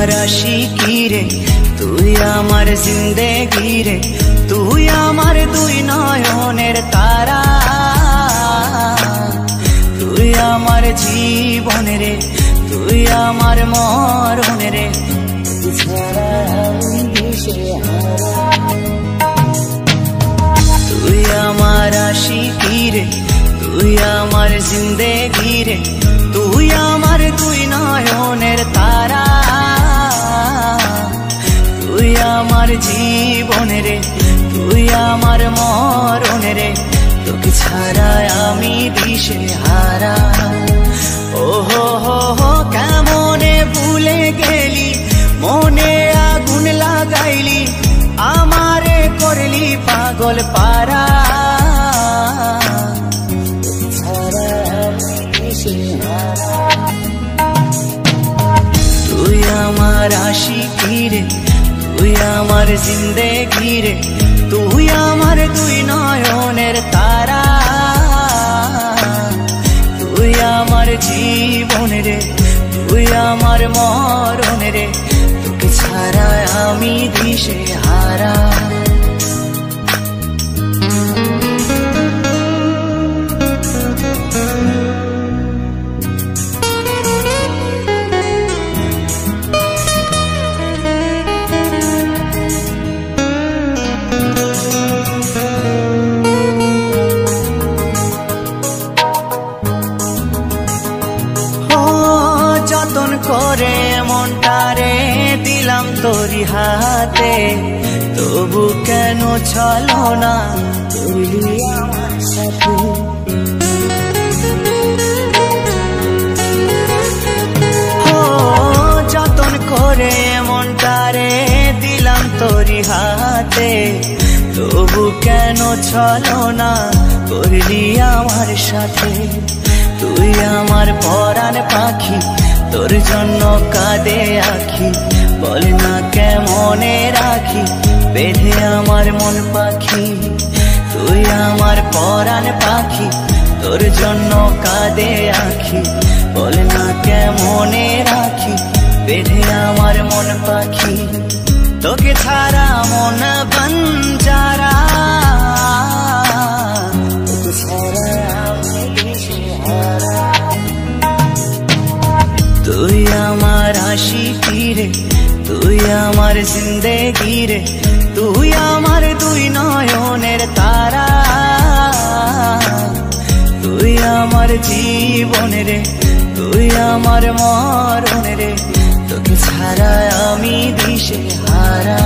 আমার আশিকি রে, তুই আমার জিন্দেগি রে, তুই আমার দুই নয়নের তারা, তুই আমার জীবন রে, তুই আমার মরণ রে, তুই আমার আশিকি রে, তুই আমার জিন্দেগি রে, তুই আমার দুই নয়নের তারা, তুই আমার জীবন রে, তুই আমার মরণ রে, তোকে ছাড়া আমি দিশে হারা। ও হো হো হো কেমনে ভুলে গেলি, মনে আগুন লাগাইলি, আমারে করলি পাগল পারা, তুই আমার আশিকি রে, তুই আমার জিন্দেগি রে, তুই আমার দুই নয়নের তারা, তুই আমার জীবন রে, তুই আমার মরণ রে, তোকে ছাড়া আমি দিশে হারা। যতন করে মনটারে দিলাম তোরি হাতে, তবু কেন চলো না তুই আমার সাথে, যতন করে মনটারে দিলাম তোরি হাতে, তবু কেন চলো না করলি আমার সাথে, তুই আমার পরাণ পাখি, তোর জন্য কাঁদে আখি, বল না কেমনে রাখি বেঁধে আমার মন পাখি, তুই আমার পরাণ পাখি, তোর জন্য কাঁদে আখি, বল না কেমনে রাখি বেঁধে আমার মন পাখি, তোকে ছাড়া মন বঞ্জারা, তোকে ছাড়া তুই আমার আশিকি রে, তুই আমার জিন্দেগি রে, তুই আমার দুই নয়নের তারা, তুই আমার জীবন রে, তুই আমার মরণ রে, তোকে ছাড়া আমি দিশে হারা।